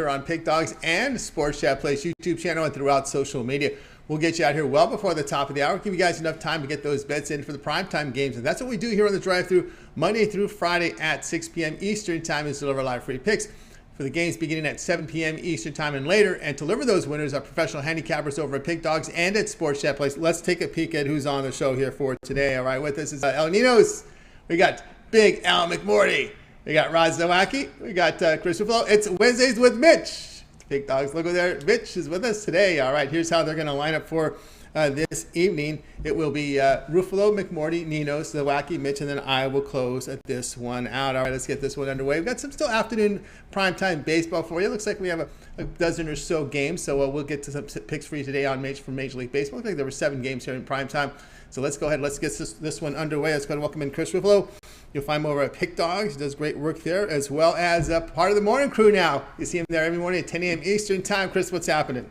on Pick Dogs and Sports Chat Place YouTube channel and throughout social media. We'll get you out here well before the top of the hour. Give you guys enough time to get those bets in for the primetime games. And that's what we do here on the drive-thru Monday through Friday at 6 p.m. Eastern time, is deliver live free picks for the games beginning at 7 p.m. Eastern time and later. And to deliver those winners are professional handicappers over at Pick Dogs and at Sports Chat Place. Let's take a peek at who's on the show here for today. All right, with us is Ninos. We got Big Al McMordie. We got Zawacki. We got Chris Ruffolo. It's Wednesdays with Mitch. Big Dogs logo there. Mitch is with us today. All right, here's how they're going to line up for this evening. It will be Ruffolo, McMordie, Ninos, Zawacky, Mitch, and then I will close this one out. All right, let's get this one underway. We've got some still afternoon primetime baseball for you. It looks like we have a dozen or so games, so we'll get to some picks for you today on from Major League Baseball. Looks like there were 7 games here in primetime. So let's go ahead. Let's get this one underway. Let's go and welcome in Chris Ruffolo. You'll find him over at Pick Dogs. He does great work there, as well as part of the morning crew now. You see him there every morning at 10 a.m. Eastern time. Chris, what's happening?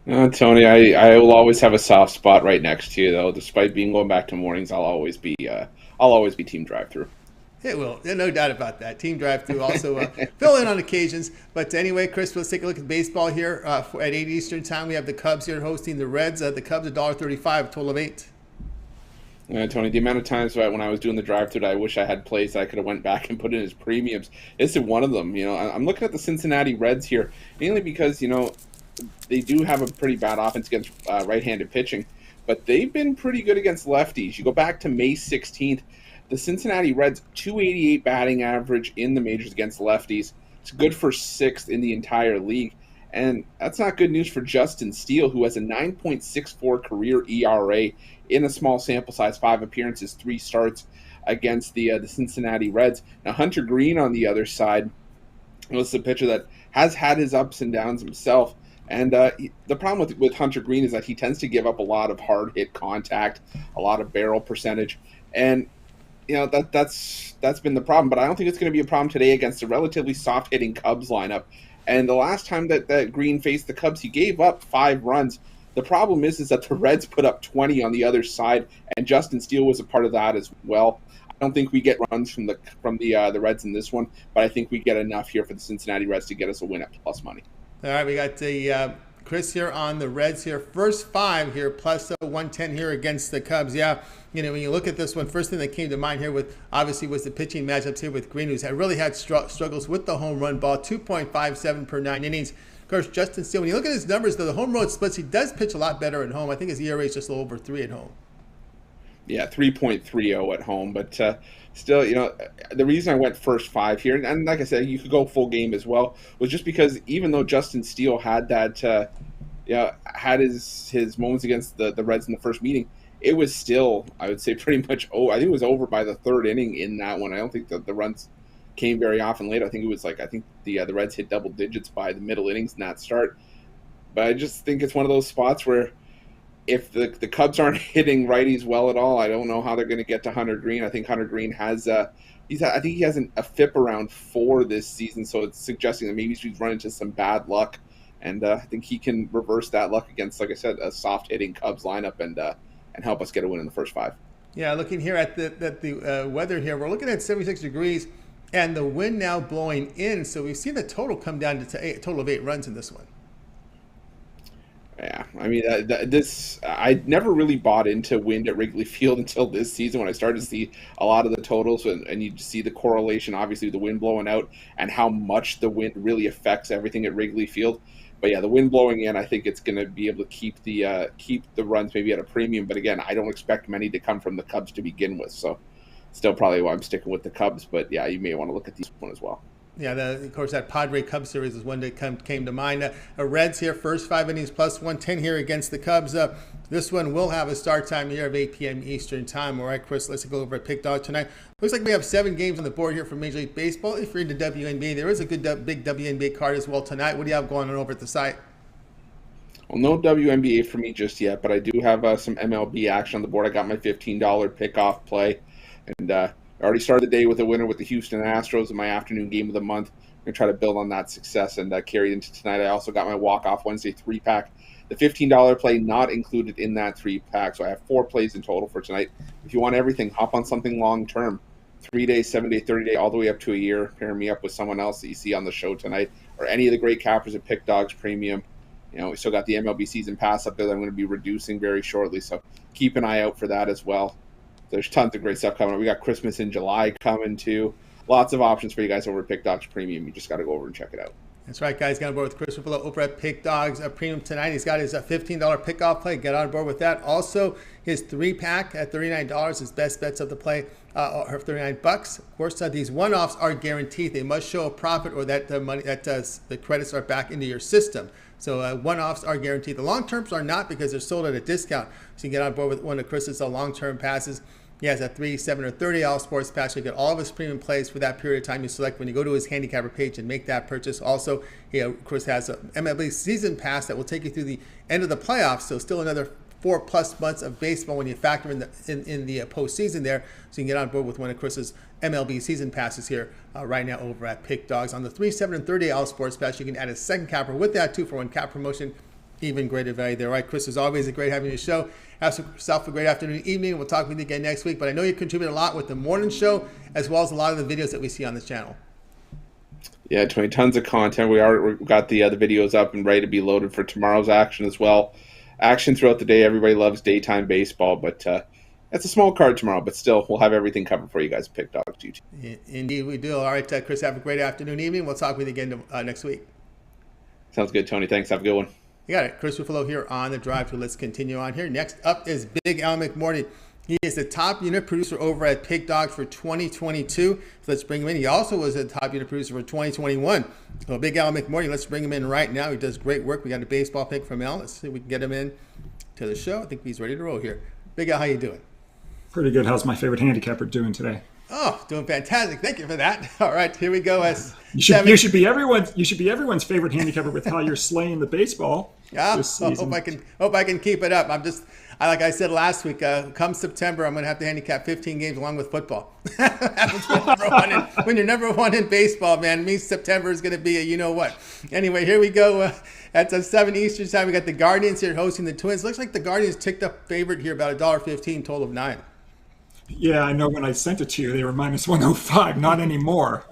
Tony, I will always have a soft spot right next to you, though. Despite going back to mornings, I'll always be Team Drive-Thru. It will. No doubt about that. Team Drive-Thru also fill in on occasions. But anyway, Chris, let's take a look at baseball here. At 8 Eastern time, we have the Cubs here hosting the Reds. The Cubs $1.35, a total of 8. Tony, the amount of times when I was doing the drive-thru, I wish I had plays that I could have went back and put in as premiums. This is one of them. I'm looking at the Cincinnati Reds here, mainly because, they do have a pretty bad offense against right-handed pitching, but they've been pretty good against lefties. You go back to May 16th, the Cincinnati Reds, .288 batting average in the majors against lefties. It's good for 6th in the entire league. And that's not good news for Justin Steele, who has a 9.64 career ERA in a small sample size, 5 appearances, 3 starts against the Cincinnati Reds. Now, Hunter Green on the other side was a pitcher that has had his ups and downs himself. And the problem with Hunter Green is that he tends to give up a lot of hard hit contact, a lot of barrel percentage. And that's been the problem, but I don't think it's going to be a problem today against a relatively soft-hitting Cubs lineup. And the last time that Green faced the Cubs, he gave up 5 runs. The problem is that the Reds put up 20 on the other side, and Justin Steele was a part of that as well. I don't think we get runs from the Reds in this one, but I think we get enough here for the Cincinnati Reds to get us a win at plus money. All right, we got the Chris here on the Reds here. First 5 here, plus 110 here against the Cubs. Yeah, when you look at this one, first thing that came to mind here obviously was the pitching matchups here with Green, who's really had struggles with the home run ball, 2.57 per 9 innings. Of course, Justin Steele, when you look at his numbers, though, the home road splits, he does pitch a lot better at home. I think his ERA is just a little over 3 at home. Yeah, 3.30 at home, but still, the reason I went first 5 here, and like I said, you could go full game as well, was just because even though Justin Steele had that, had his moments against the Reds in the first meeting, it was still, I would say, pretty much over. I think it was over by the 3rd inning in that one. I don't think that the runs came very often late. I think it was the Reds hit double digits by the middle innings in that start. But I just think it's one of those spots where if the Cubs aren't hitting righties well at all, I don't know how they're going to get to Hunter Green. I think Hunter Green has I think he has a FIP around 4 this season, so it's suggesting that maybe he's run into some bad luck, and I think he can reverse that luck against, like I said, a soft hitting Cubs lineup and help us get a win in the first 5. Yeah, looking here at the weather here, we're looking at 76 degrees and the wind now blowing in, so we've seen the total come down to a total of 8 runs in this one. Yeah, I mean, I never really bought into wind at Wrigley Field until this season when I started to see a lot of the totals, and you see the correlation, obviously, with the wind blowing out and how much the wind really affects everything at Wrigley Field. But yeah, the wind blowing in, I think it's going to be able to keep the runs maybe at a premium. But again, I don't expect many to come from the Cubs to begin with, so still probably why I'm sticking with the Cubs. But yeah, you may want to look at this one as well. Yeah, of course, that Padre Cubs series is one that came to mind. Reds here, first 5 innings, plus 110 here against the Cubs. This one will have a start time here of 8 p.m. Eastern time. All right, Chris, let's go over at Pick Dog tonight. Looks like we have 7 games on the board here for Major League Baseball. If you're into WNBA, there is a good big WNBA card as well tonight. What do you have going on over at the site? Well, no WNBA for me just yet, but I do have some MLB action on the board. I got my $15 pick-off play, and I already started the day with a winner with the Houston Astros in my afternoon game of the month. I'm going to try to build on that success and carry it into tonight. I also got my walk-off Wednesday 3-pack. The $15 play not included in that 3-pack, so I have 4 plays in total for tonight. If you want everything, hop on something long-term. 3 day, 7 day, 30 day, all the way up to a year. Pair me up with someone else that you see on the show tonight. or any of the great cappers at Pick Dogs Premium. We still got the MLB season pass up there that I'm going to be reducing very shortly, so keep an eye out for that as well. There's tons of great stuff coming up. We got Christmas in July coming too. Lots of options for you guys over at Pick Dogs Premium. You just got to go over and check it out. That's right, guys. Get on board with Chris Ruffolo over at Pick Dogs Premium tonight. He's got his $15 pick-off play. Get on board with that. Also, his 3-pack at $39, his best bets of the play, or $39. Of course, these one-offs are guaranteed. They must show a profit, or that the money the credits are back into your system. So one-offs are guaranteed. The long-terms are not, because they're sold at a discount. So you can get on board with one of Chris's long-term passes. He has a 3, 7, or 30 All Sports Pass. You get all of his premium plays for that period of time you select when you go to his handicapper page and make that purchase. Also, he, of course, has a MLB season pass that will take you through the end of the playoffs. So still another 4+ months of baseball when you factor in the postseason there. So you can get on board with one of Chris's MLB season passes here right now over at Pick Dogs. On the 3, 7, and 30 All Sports Pass, you can add a second capper with that 2-for-1 cap promotion. Even greater value there. All right, Chris, as always, it's great having you on the show. Have yourself a great afternoon, evening. We'll talk with you again next week. But I know you contribute a lot with the morning show, as well as a lot of the videos that we see on this channel. Yeah, Tony, tons of content. We got the videos up and ready to be loaded for tomorrow's action as well. Action throughout the day. Everybody loves daytime baseball, but that's a small card tomorrow. But still, we'll have everything covered for you guys. Pick Dogs YouTube. Indeed, we do. All right, Chris, have a great afternoon, evening. We'll talk with you again next week. Sounds good, Tony. Thanks. Have a good one. You got it. Chris Ruffolo here on the drive through. Let's continue on here. Next up is Big Al McMordie. He is the top unit producer over at Pick Dogs for 2022. So let's bring him in. He also was a top unit producer for 2021. So Big Al McMordie, let's bring him in right now. He does great work. We got a baseball pick from Al. Let's see if we can get him in to the show. I think he's ready to roll here. Big Al, how you doing? Pretty good. How's my favorite handicapper doing today? Oh, doing fantastic. Thank you for that. All right, here we go. You should be everyone's favorite handicapper with how you're slaying the baseball. Yeah, hope I can keep it up. Like I said last week, come September, I'm going to have to handicap 15 games along with football. When you're number one in baseball, man, it means September is going to be a you know what. Anyway, here we go. At 7 Eastern time, we got the Guardians here hosting the Twins. Looks like the Guardians ticked up favorite here, about $1.15, total of 9. Yeah, I know when I sent it to you, they were minus 105, not anymore.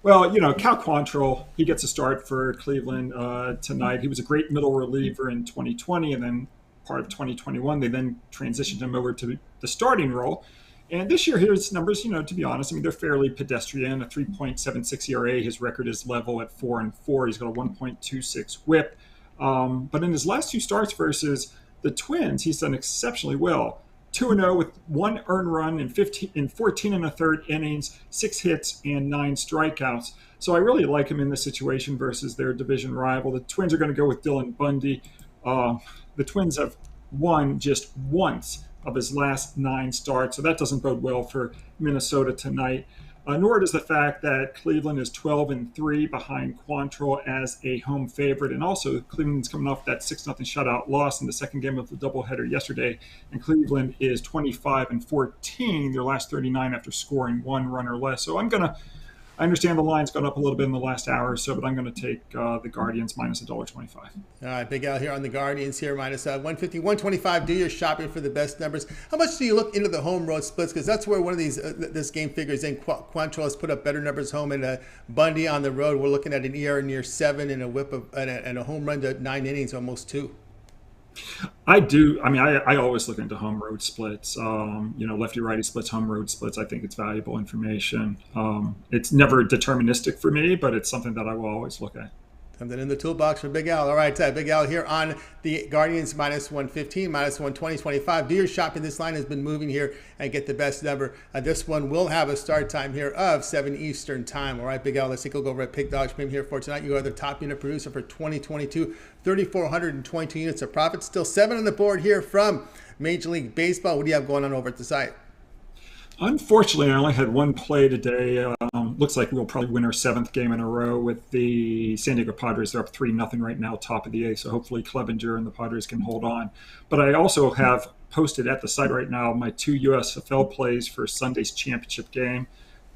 Well, Cal Quantrill, he gets a start for Cleveland tonight. He was a great middle reliever in 2020, and then part of 2021, they then transitioned him over to the starting role. And this year, his numbers, to be honest, they're fairly pedestrian. A 3.76 ERA. His record is level at 4-4. He's got a 1.26 WHIP. But in his last 2 starts versus the Twins, he's done exceptionally well. 2-0 with 1 earned run in 14 1/3 innings, 6 hits, and 9 strikeouts. So I really like him in this situation versus their division rival. The Twins are going to go with Dylan Bundy. The Twins have won just once of his last 9 starts, so that doesn't bode well for Minnesota tonight. Nor does the fact that Cleveland is 12-3 behind Quantrill as a home favorite. And also, Cleveland's coming off that 6-0 shutout loss in the second game of the doubleheader yesterday. And Cleveland is 25-14, their last 39 after scoring 1 run or less. So I understand the line's gone up a little bit in the last hour or so, but I'm going to take the Guardians minus $1.25. All right, Big Al here on the Guardians here, minus 150, 125. Do your shopping for the best numbers. How much do you look into the home road splits? Because that's where one of these this game figures in. Quantrill has put up better numbers home, and Bundy on the road. We're looking at an ERA near 7 and a whip and a home run to 9 innings, almost 2. I do. I always look into home road splits. Lefty righty splits, home road splits. I think it's valuable information. It's never deterministic for me, but it's something that I will always look at. Something in the toolbox for Big Al. All right, Big Al here on the Guardians minus 115, minus 120, 25. Do your shopping. This line has been moving here and get the best number. This one will have a start time here of 7 Eastern time. All right, Big Al, let's take a look over at Pick Dogs Premium here for tonight. You are the top unit producer for 2022, 3,422 units of profit. Still 7 on the board here from Major League Baseball. What do you have going on over at the site? Unfortunately, I only had 1 play today. Looks like we'll probably win our 7th game in a row with the San Diego Padres. They're up 3-0 right now, top of the 8th. So hopefully Clevenger and the Padres can hold on. But I also have posted at the site right now my 2 USFL plays for Sunday's championship game.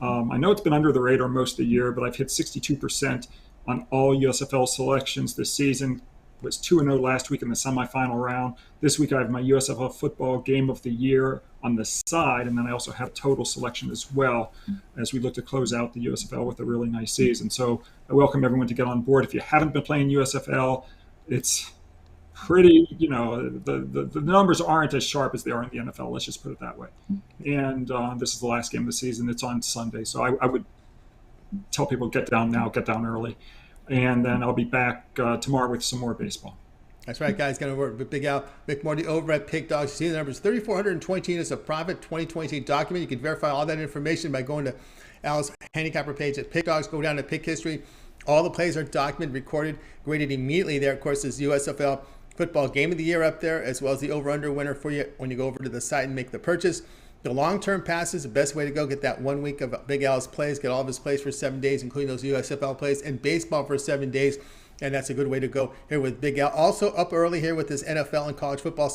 I know it's been under the radar most of the year, but I've hit 62% on all USFL selections this season. was 2-0 last week in the semifinal round. This week I have my USFL football game of the year on the side, and then I also have total selection as well as we look to close out the USFL with a really nice season. So I welcome everyone to get on board. If you haven't been playing USFL, it's pretty, the numbers aren't as sharp as they are in the NFL. Let's just put it that way. And this is the last game of the season. It's on Sunday. So I would tell people, get down now, get down early. And then I'll be back tomorrow with some more baseball. That's right, guys. Going to work with Big Al McMordie over at Pick Dogs. You see the numbers 3,420 is a profit 2022 document. You can verify all that information by going to Al's handicapper page at Pick Dogs. Go down to Pick History. All the plays are documented, recorded, graded immediately there. Of course, is USFL football game of the year up there, as well as the over-under winner for you when you go over to the site and make the purchase. The long-term passes, the best way to go. Get that 1 week of Big Al's plays. Get all of his plays for 7 days, including those USFL plays, and baseball for 7 days. And that's a good way to go here with Big Al. Also up early here with this NFL and college football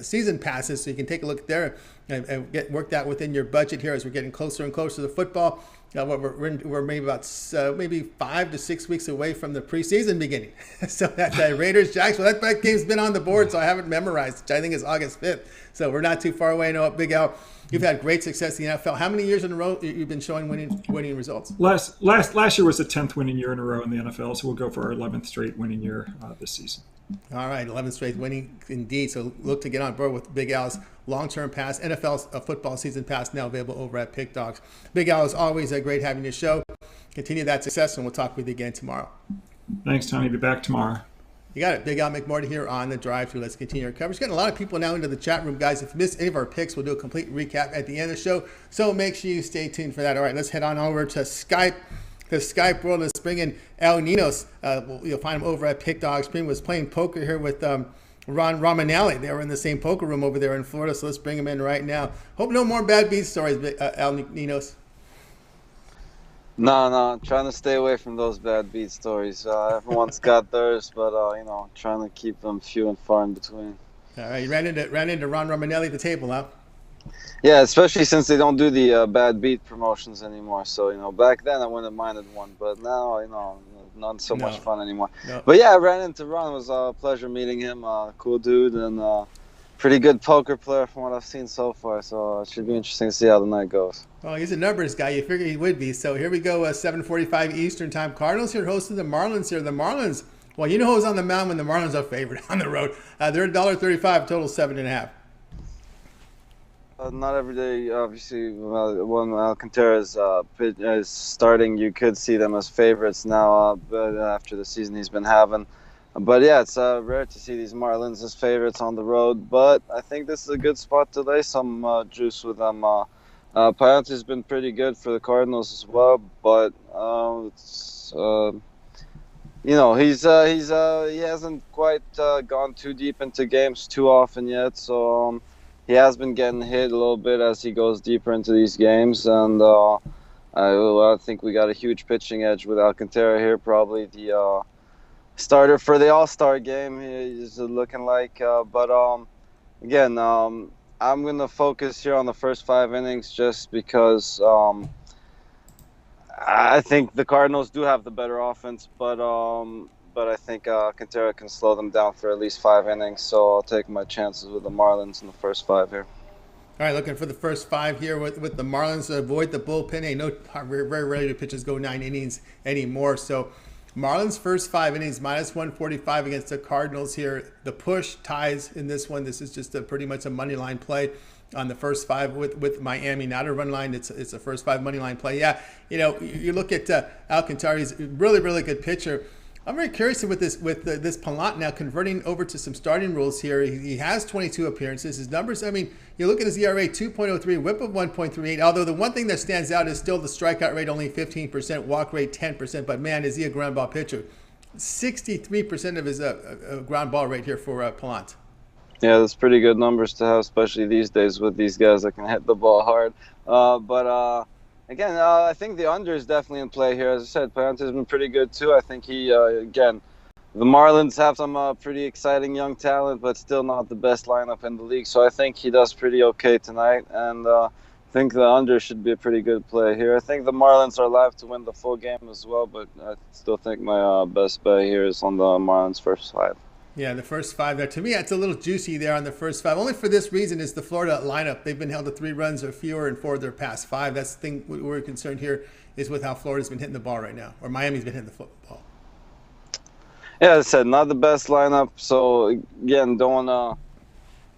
season passes, so you can take a look there and work that within your budget here as we're getting closer and closer to football. We're maybe about 5 to 6 weeks away from the preseason beginning. So that Raiders Jacksonville, that game's been on the board, so I haven't memorized, which I think is August 5th. So we're not too far away. I know, Big Al, you've had great success in the NFL. How many years in a row you've been showing winning results? Last year was the 10th winning year in a row in the NFL, so we'll go for our 11th straight winning year this season. All right, 11th straight winning indeed. So look to get on board with Big Al's long-term pass, NFL football season pass, now available over at Pick Dogs. Big Al, is always great having your show. Continue that success, and we'll talk with you again tomorrow. Thanks, Tony. Be back tomorrow. You got it. Big Al McMordie here on the drive-thru. Let's continue our coverage. Getting a lot of people now into the chat room, guys. If you missed any of our picks, we'll do a complete recap at the end of the show. So make sure you stay tuned for that. All right, let's head on over to Skype. The Skype world is bringing El Ninos. You'll find him over at Pick Dogs. He was playing poker here with Ron Romanelli. They were in the same poker room over there in Florida, so let's bring him in right now. Hope no more bad beat stories, El Ninos. No, trying to stay away from those bad beat stories. Everyone's got theirs, but trying to keep them few and far in between. All right, you ran into Ron Romanelli at the table, huh? Yeah, especially since they don't do the bad beat promotions anymore. So back then I wouldn't have minded one, but now not so much fun anymore. No. But yeah, I ran into Ron. It was a pleasure meeting him. Cool dude and pretty good poker player from what I've seen so far. So it should be interesting to see how the night goes. Well, he's a numbers guy. You figure he would be. So here we go, 7:45 Eastern time. Cardinals here hosting the Marlins here. The Marlins, well, you know who's on the mound when the Marlins are favored on the road. They're $1.35, total 7.5. Not every day, obviously. When Alcantara is starting, you could see them as favorites now, but after the season he's been having. But yeah, it's rare to see these Marlins as favorites on the road. But I think this is a good spot to lay some juice with them. Payante's been pretty good for the Cardinals as well, but he hasn't quite gone too deep into games too often yet. So he has been getting hit a little bit as he goes deeper into these games, and I think we got a huge pitching edge with Alcantara here. Probably the starter for the All-Star game. He's looking like, again, I'm going to focus here on the first 5 innings just because I think the Cardinals do have the better offense, but I think Alcantara can slow them down for at least 5 innings, so I'll take my chances with the Marlins in the first 5 here. All right, looking for the first 5 here with the Marlins. Avoid the bullpen. Very rarely do pitchers go 9 innings anymore, so Marlins first 5 innings, -145 against the Cardinals here. The push ties in this one. This is just pretty much a money line play on the first 5 with Miami. Not a run line. It's a first 5 money line play. Yeah, you look at Alcantara. He's a really, really good pitcher. I'm very curious with this Palant now converting over to some starting roles here. He has 22 appearances. His numbers, I mean, you look at his ERA, 2.03, whip of 1.38. Although the one thing that stands out is still the strikeout rate, only 15%, walk rate 10%. But man, is he a ground ball pitcher. 63% of his ground ball rate here for Palant. Yeah, that's pretty good numbers to have, especially these days with these guys that can hit the ball hard. Again, I think the under is definitely in play here. As I said, Payante's been pretty good too. I think the Marlins have some pretty exciting young talent, but still not the best lineup in the league. So I think he does pretty okay tonight. And think the under should be a pretty good play here. I think the Marlins are live to win the full game as well, but I still think my best bet here is on the Marlins first 5. Yeah, the first 5 there. To me, it's a little juicy there on the first 5. Only for this reason is the Florida lineup. They've been held to 3 runs or fewer in 4 of their past 5. That's the thing we're concerned here is with how Florida's been hitting the ball right now, or Miami's been hitting the football. Yeah, as I said, not the best lineup. So again, don't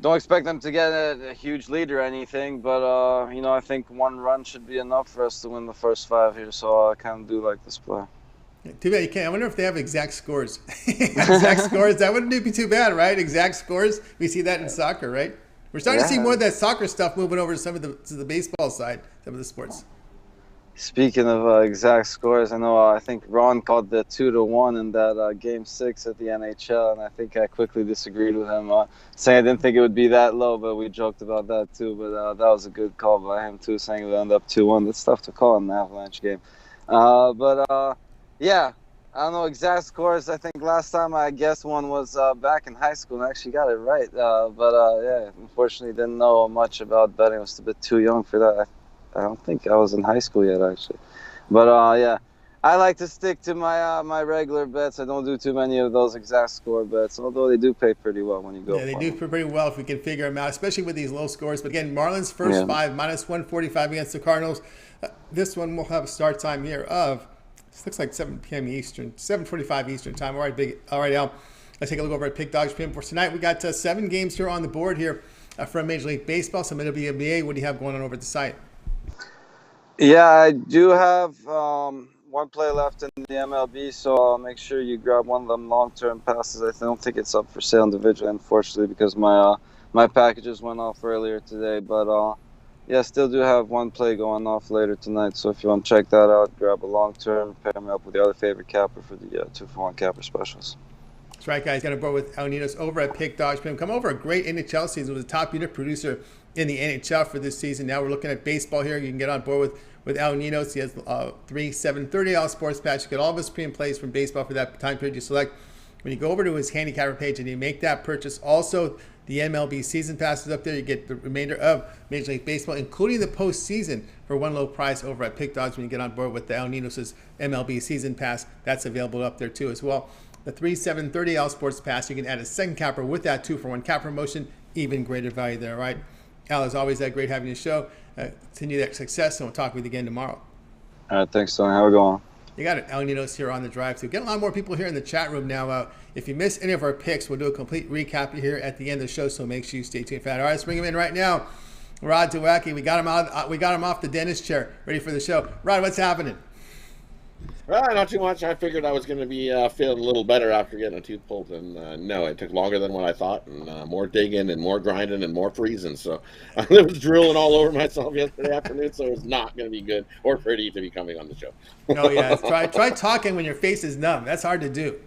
expect them to get a huge lead or anything. But I think 1 run should be enough for us to win the first 5 here. So I kind of do like this play. Too bad you can't. I wonder if they have exact scores. Exact scores. That wouldn't be too bad, right? Exact scores. We see that in soccer, right? We're starting to see more of that soccer stuff moving over to some of the baseball side, some of the sports. Speaking of exact scores, I think Ron called the 2-1 in that Game 6 at the NHL, and I think I quickly disagreed with him, saying I didn't think it would be that low, but we joked about that too. But that was a good call by him too, saying it would end up 2-1. That's tough to call in an Avalanche game. Yeah, I don't know exact scores. I think last time I guessed one was back in high school and I actually got it right. Yeah, unfortunately didn't know much about betting. I was a bit too young for that. I don't think I was in high school yet, actually. But yeah, I like to stick to my my regular bets. I don't do too many of those exact score bets, although they do pay pretty well when you go. Yeah, they do pretty well if we can figure them out, especially with these low scores. But again, Marlins first 5, minus 145 against the Cardinals. This one will have a start time here of, this looks like 7 p.m. Eastern, 7:45 Eastern time. All right, Al. Let's take a look over at Pick Dogs Premium for tonight. We got 7 games here on the board here from Major League Baseball, some WNBA. What do you have going on over at the site? Yeah, I do have 1 play left in the MLB, so make sure you grab one of them long-term passes. I don't think it's up for sale individually, unfortunately, because my packages went off earlier today. But yeah, still do have 1 play going off later tonight. So if you want to check that out, grab a long-term, pair me up with the other favorite capper for the 2-for-1 capper specials. That's right, guys. Got a board with Ninos over at Pick Dogs Premium. Come over a great NHL season. Was a top unit producer in the NHL for this season. Now we're looking at baseball here. You can get on board with Al Ninos. He has 3 $7.30 sports patch. You get all of his pre and plays from baseball for that time period you select. When you go over to his handicapper page and you make that purchase, also the MLB season passes up there. You get the remainder of Major League Baseball, including the postseason, for 1 low price over at Pick Dogs when you get on board with the Al Ninos' MLB season pass. That's available up there too as well. The 3 $7.30 sports pass, you can add a second capper with that 2-for-1 capper promotion. Even greater value there, right? Al, as always, great having you show. Continue that success, and we'll talk with you again tomorrow. All right, thanks, Tony. How we going? You got it. Al Ninos here on the drive. So get a lot more people here in the chat room now. If you miss any of our picks, we'll do a complete recap here at the end of the show, so make sure you stay tuned for that. All right, let's bring him in right now. Rod Zawacki, we got him off the dentist chair, ready for the show. Rod, what's happening? Well, not too much. I figured I was going to be feeling a little better after getting a tooth pulled, and no, it took longer than what I thought, and more digging and more grinding and more freezing. So I was drooling all over myself yesterday afternoon, so it's not going to be good or pretty to be coming on the show. Oh yeah, try talking when your face is numb. That's hard to do.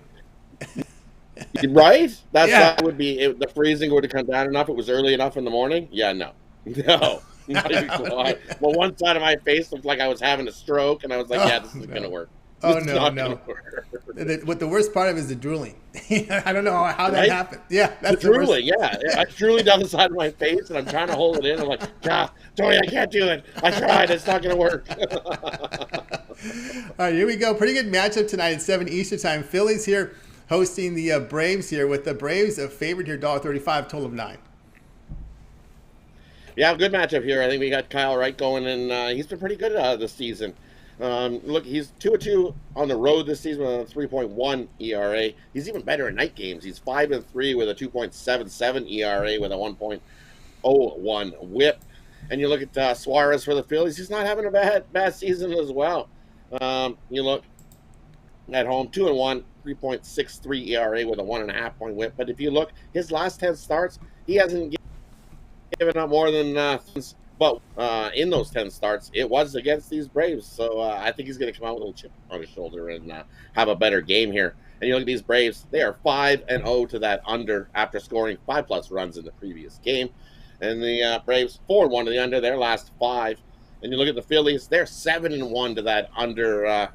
Right? That would be the freezing would have come down enough. It was early enough in the morning. Yeah, no. Not even close. Well, one side of my face looked like I was having a stroke, and I was like, "Yeah, this isn't gonna work." Oh no! What the worst part of it is the drooling. I don't know how that happened. Yeah, that's the drooling. Yeah, it's drooling down the side of my face, and I'm trying to hold it in. I'm like, "God, Tony, I can't do it. I tried. It's not gonna work." All right, here we go. Pretty good matchup tonight at 7 Eastern time. Phillies here hosting the Braves here, with the Braves a favorite here, $1.35, total of 9. Yeah, good matchup here. I think we got Kyle Wright going, and he's been pretty good this season. Look, he's 2-2 on the road this season with a 3.1 ERA. He's even better in night games. He's 5-3 with a 2.77 ERA with a 1.01 WHIP. And you look at Suarez for the Phillies. He's not having a bad season as well. You look at home, 2-1, 3.63 ERA with a 1.5 point WHIP. But if you look, his last 10 starts, he hasn't given up more than but in those 10 starts, it was against these Braves. So I think he's going to come out with a little chip on his shoulder and have a better game here. And you look at these Braves, they are 5-0 to that under after scoring 5+ runs in the previous game. And the Braves 4-1 to the under their last 5. And you look at the Phillies, they're 7-1 to that under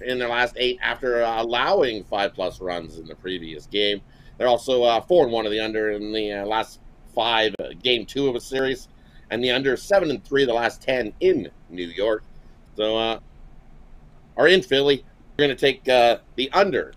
in their last 8 after allowing 5+ runs in the previous game. They're also 4-1 to the under in the last 5, game 2 of a series. and the under 7-3 the last 10 in New York. So, or in Philly, we're going to take the under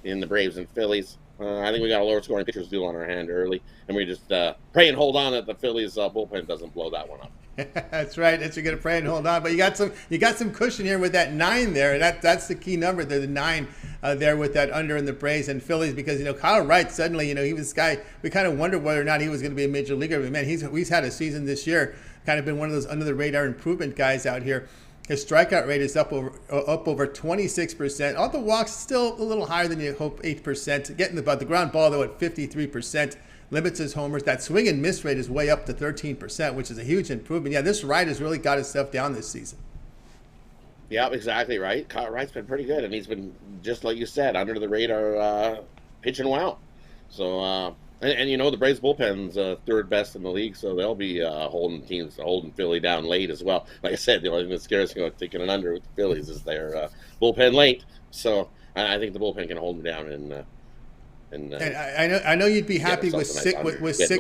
in the Braves and Phillies. I think we got a lower scoring pitcher's duel on our hand early, and we just pray and hold on that the Phillies bullpen doesn't blow that one up. That's right. That's you're gonna pray and hold on, but you got some cushion here with that 9 there, and that's the key number there, the 9 there with that under in the Braves and Phillies, because Kyle Wright suddenly he was this guy we kind of wondered whether or not he was going to be a major leaguer. But man, he's had a season this year, kind of been one of those under the radar improvement guys out here. His strikeout rate is up over 26%. All the walks still a little higher than you hope, 8%. Getting the ground ball though at 53%. Limits his homers. That swing and miss rate is way up to 13%, which is a huge improvement. Yeah, this Wright has really got himself down this season. Yeah, exactly right. Kyle Wright's been pretty good, and he's been, just like you said, under the radar, pitching well. So, and the Braves bullpen's third best in the league, so they'll be holding Philly down late as well. Like I said, the only thing that scares me about taking an under with the Phillies is their bullpen late. So I think the bullpen can hold them down and I know you'd be happy with six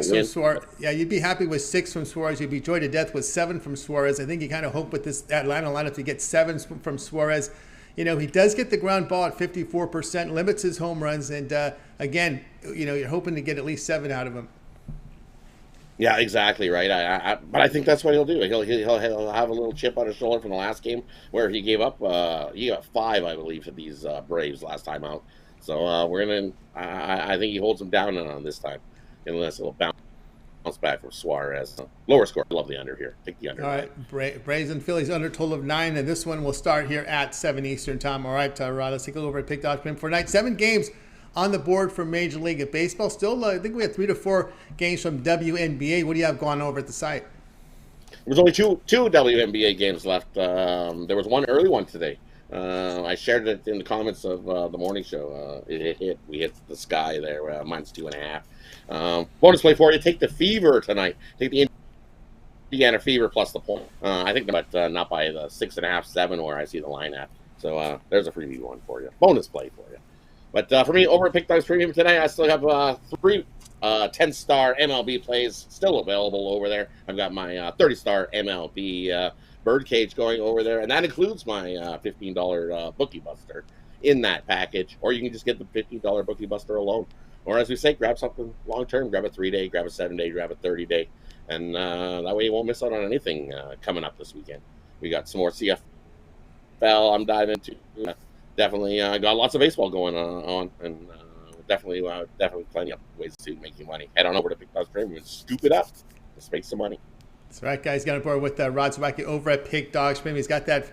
from Suarez. Yeah, you'd be happy with 6 from Suarez. You'd be joy to death with 7 from Suarez. I think you kind of hope with this Atlanta lineup to get 7 from Suarez. He does get the ground ball at 54%, limits his home runs, and again, you're hoping to get at least 7 out of him. Yeah, exactly right. But I think that's what he'll do. He'll have a little chip on his shoulder from the last game where he gave up. He got 5, I believe, to these Braves last time out. So I think he holds them down on this time, unless it'll bounce back from Suarez. Lower score. Love the under here. Take the under. All right, Braves and Phillies under total of 9, and this one will start here at 7 Eastern time. All right, Rod, let's take a look over at Pick Dog for tonight. 7 games on the board for Major League Baseball. Still, I think we had 3 to 4 games from WNBA. What do you have going over at the site? There's only two WNBA games left. There was one early one today. I shared it in the comments of the morning show. We hit the sky there. Mine's 2.5. Bonus play for you. Take the Fever tonight. Take the Indiana Fever plus the point. I think but not by the 6.5, 7 where I see the line at. So there's a freebie one for you. Bonus play for you. But for me, over at Pick Dogs Premium today, I still have 3 10-star MLB plays still available over there. I've got my 30-star MLB Birdcage going over there, and that includes my $15 Bookie Buster in that package. Or you can just get the $15 Bookie Buster alone. Or as we say, grab something long-term. Grab a 3-day, grab a 7-day, grab a 30-day. And that way you won't miss out on anything coming up this weekend. We got some more CFL I'm diving into. Definitely got lots of baseball going on, and definitely plenty of ways to make you money. Head on over to Pick Dogs Premium and scoop it up. Just make some money. That's right, guys. Got on board with Rod Zawacki over at Pick Dogs Premium. He's got that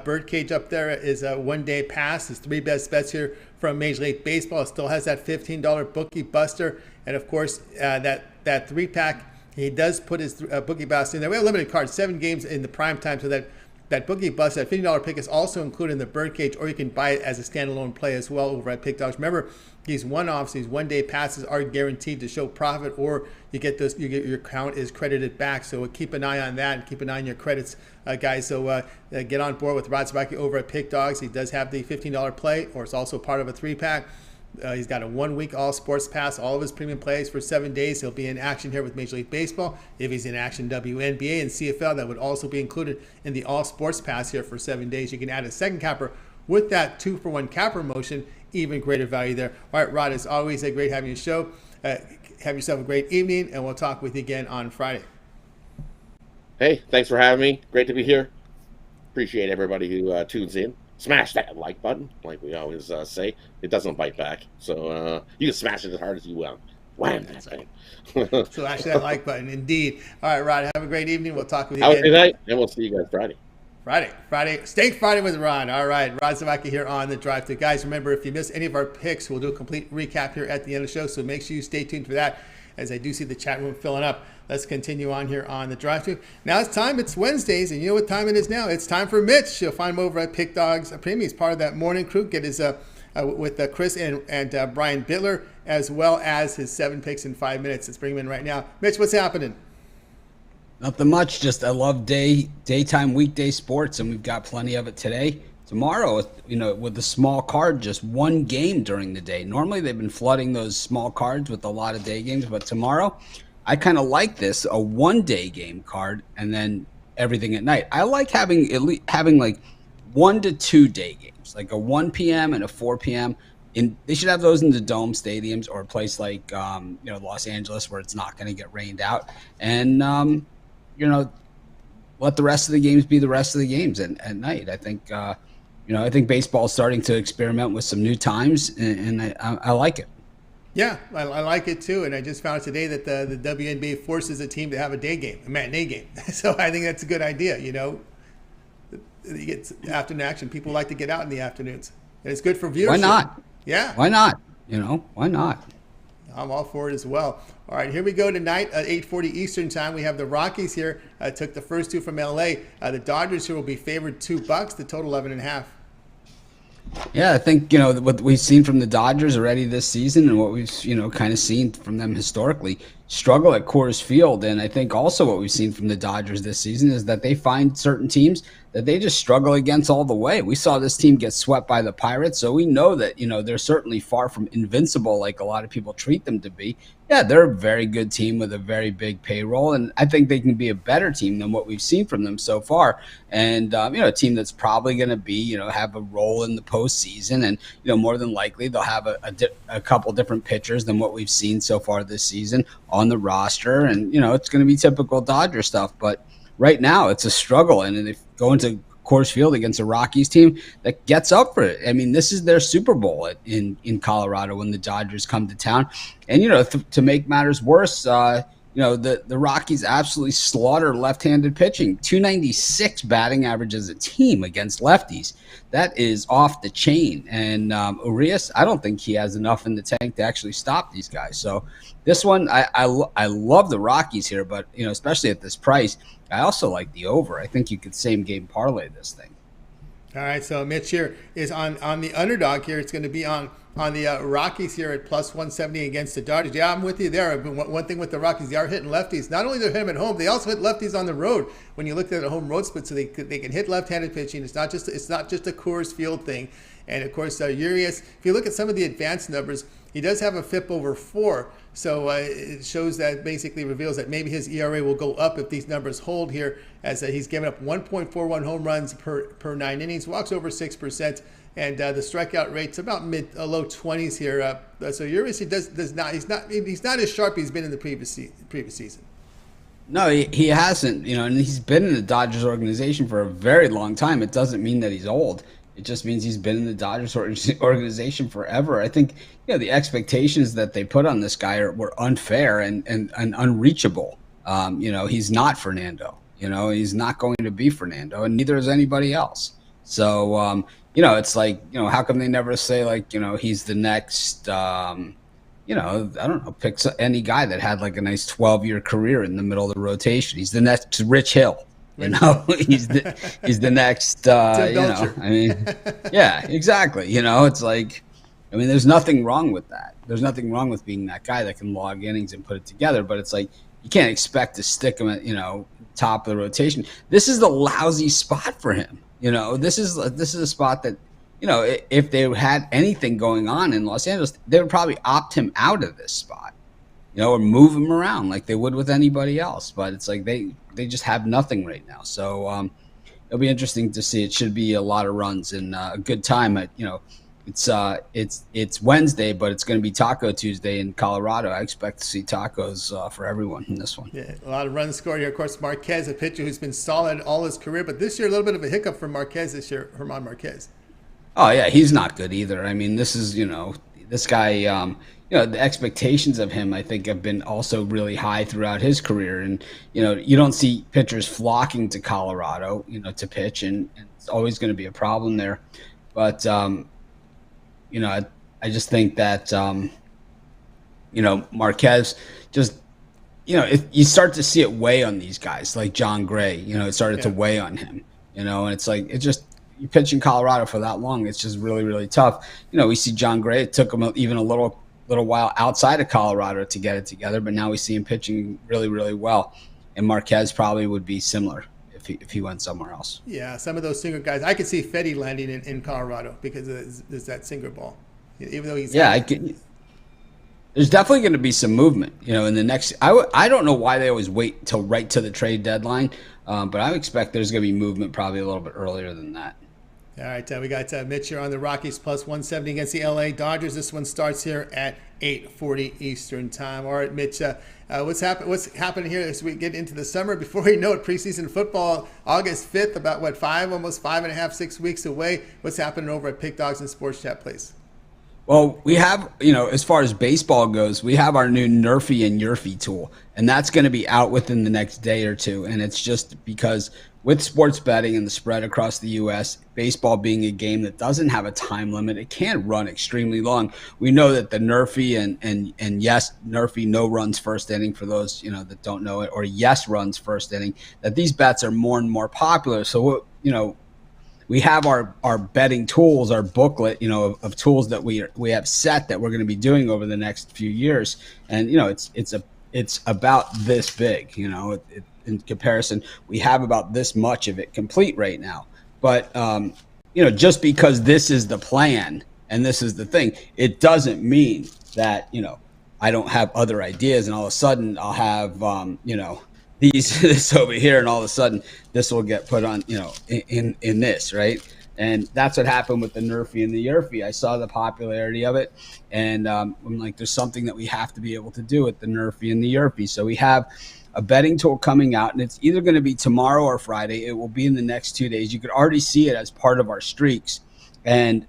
Birdcage up there. Is a 1-day pass. His 3 best bets here from Major League Baseball. It still has that $15 Bookie Buster, and of course that 3-pack. He does put his Bookie Buster in there. We have limited cards, 7 games in the prime time, so that Bookie Buster, that $50 pick is also included in the Birdcage, or you can buy it as a standalone play as well over at Pick Dogs. Remember, these one-offs, these 1-day passes are guaranteed to show profit, or your account is credited back. So keep an eye on that and keep an eye on your credits, guys. So get on board with Rod Zawacki over at Pick Dogs. He does have the $15 play, or it's also part of a 3-pack. He's got a 1-week all sports pass, all of his premium plays for 7 days. He'll be in action here with Major League Baseball. If he's in action WNBA and CFL, that would also be included in the all sports pass here for 7 days. You can add a second capper with that 2-for-1 capper motion, even greater value there. All right, Rod, it's always a great having you show. Have yourself a great evening, and we'll talk with you again on Friday. Hey, thanks for having me. Great to be here. Appreciate everybody who tunes in. Smash that like button, like we always say. It doesn't bite back, so you can smash it as hard as you will. Wham! That's right. Smash that like button, indeed. All right, Rod, have a great evening. We'll talk with you again. Have a good night, and we'll see you guys Friday. Friday, Steak Friday with Ron. All right, Rod Zawacki here on the Drive Thru. Guys, remember, if you miss any of our picks, we'll do a complete recap here at the end of the show, so make sure you stay tuned for that, as I do see the chat room filling up. Let's continue on here on the Drive Thru. Now it's time. It's Wednesdays, and you know what time it is now. It's time for Mitch. You'll find him over at Pick Dogs Premium. He's part of that morning crew. Get his with Chris and Brian Bittler, as well as his 7 picks in 5 minutes. Let's bring him in right now. Mitch, what's happening? Nothing much. Just I love daytime weekday sports, and we've got plenty of it today. Tomorrow, with the small card, just 1 game during the day. Normally, they've been flooding those small cards with a lot of day games, but tomorrow, I kind of like this, a 1-day game card and then everything at night. I like having like 1 to 2 day games, like a 1 p.m. and a 4 p.m. They should have those in the dome stadiums or a place like Los Angeles where it's not going to get rained out, and let the rest of the games be the rest of the games at night. I think I think baseball is starting to experiment with some new times, and I like it. Yeah, I like it too, and I just found out today that the WNBA forces a team to have a day game, a matinee game. So I think that's a good idea. You get afternoon action. People like to get out in the afternoons, and it's good for viewership. Why not? Yeah. Why not? Why not? I'm all for it as well. All right, here we go tonight at 8:40 Eastern time. We have the Rockies here. Took the first two from LA. The Dodgers here will be favored $2. The total 11.5. Yeah, I think, what we've seen from the Dodgers already this season and what we've, kind of seen from them historically, struggle at Coors Field. And I think also what we've seen from the Dodgers this season is that they find certain teams that they just struggle against all the way. We saw this team get swept by the Pirates, so we know that, they're certainly far from invincible like a lot of people treat them to be. Yeah, they're a very good team with a very big payroll, and I think they can be a better team than what we've seen from them so far. And, a team that's probably going to be, have a role in the postseason, and, more than likely they'll have a couple different pitchers than what we've seen so far this season on the roster. And, it's going to be typical Dodger stuff, but right now it's a struggle, and if going to Coors Field against a Rockies team that gets up for it. I mean, this is their Super Bowl in Colorado when the Dodgers come to town. And, to make matters worse, the Rockies absolutely slaughter left-handed pitching. 296 batting average as a team against lefties. That is off the chain. And Urias, I don't think he has enough in the tank to actually stop these guys. So this one, I love the Rockies here, but, especially at this price, I also like the over. I think you could same game parlay this thing. All right, so Mitch here is on the underdog here. It's going to be on the Rockies here at plus 170 against the Dodgers. Yeah, I'm with you there. One thing with the Rockies, they are hitting lefties. Not only they're hitting them at home, they also hit lefties on the road. When you look at a home road split, so they can hit left-handed pitching. It's not just a Coors Field thing. And of course, Urias. If you look at some of the advanced numbers, he does have a FIP over 4. So it shows that basically reveals that maybe his ERA will go up if these numbers hold here, as he's given up 1.41 home runs per 9 innings, walks over 6%, and the strikeout rate's about low 20s here. So Urias, he's not as sharp as he's been in the previous season. No, he hasn't, and he's been in the Dodgers organization for a very long time. It doesn't mean that he's old. It just means he's been in the Dodgers organization forever. I think, the expectations that they put on this guy were unfair and unreachable. He's not Fernando. He's not going to be Fernando, and neither is anybody else. So, it's like, how come they never say, like, he's the next, I don't know, pick any guy that had like a nice 12-year career in the middle of the rotation. He's the next Rich Hill. He's the next, I mean, yeah, exactly. It's like, I mean, there's nothing wrong with that. There's nothing wrong with being that guy that can log innings and put it together. But it's like, you can't expect to stick him at, top of the rotation. This is the lousy spot for him. This is a spot that, if they had anything going on in Los Angeles, they would probably opt him out of this spot, or move him around like they would with anybody else. But it's like they just have nothing right now. So it'll be interesting to see. It should be a lot of runs and a good time. It's Wednesday, but it's going to be Taco Tuesday in Colorado. I expect to see tacos for everyone in this one. Yeah, a lot of runs scored here. Of course, Marquez, a pitcher who's been solid all his career, but this year a little bit of a hiccup for Marquez this year, German Marquez. Oh yeah, he's not good either. I mean, this is this guy. The expectations of him, I think, have been also really high throughout his career. And, you don't see pitchers flocking to Colorado, to pitch, and it's always going to be a problem there. But, I just think that, Marquez just, you start to see it weigh on these guys like John Gray, it started to weigh on him, and it's like, you pitch in Colorado for that long, it's just really, really tough. We see John Gray, it took him even a little while outside of Colorado to get it together, but now we see him pitching really, really well. And Marquez probably would be similar if he went somewhere else. Yeah, some of those sinker guys, I could see Fetty landing in Colorado because there's that sinker ball. Even though he's There's definitely going to be some movement, in the next. I don't know why they always wait until right to the trade deadline, but I expect there's going to be movement probably a little bit earlier than that. All right, we got Mitch here on the Rockies plus 170 against the LA Dodgers. This one starts here at 8:40 Eastern time. All right, Mitch, what's happening here as we get into the summer? Before we know it, preseason football, August 5th, about almost 5.5, 6 weeks away. What's happening over at Pick Dogs and Sports Chat Place? Well, we have, as far as baseball goes, we have our new Nerfy and Yurfy tool, and that's going to be out within the next day or two. And it's just because with sports betting and the spread across the U.S., baseball being a game that doesn't have a time limit, it can run extremely long. We know that the Nerfy and yes, Nerfy no runs first inning for those, that don't know it, or yes runs first inning, that these bets are more and more popular. So, we have our betting tools, our booklet, of tools that we have set that we're going to be doing over the next few years, and it's about this big. In comparison, we have about this much of it complete right now. But just because this is the plan and this is the thing, it doesn't mean that I don't have other ideas, and all of a sudden I'll have this over here, and all of a sudden this will get put on, in this, right? And that's what happened with the Nerfy and the Yurfy. I saw the popularity of it, and I'm like, there's something that we have to be able to do with the Nerfy and the Yurfy. So we have a betting tool coming out, and it's either going to be tomorrow or Friday. It will be in the next 2 days. You could already see it as part of our streaks. And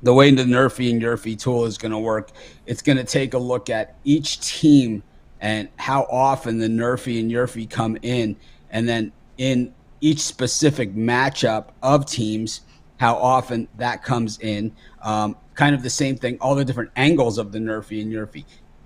the way the Nerfy and Yurfy tool is going to work, it's going to take a look at each team and how often the Nerfy and Yurfy come in, and then in each specific matchup of teams, how often that comes in. Kind of the same thing, all the different angles of the Nerfy and Yurfy.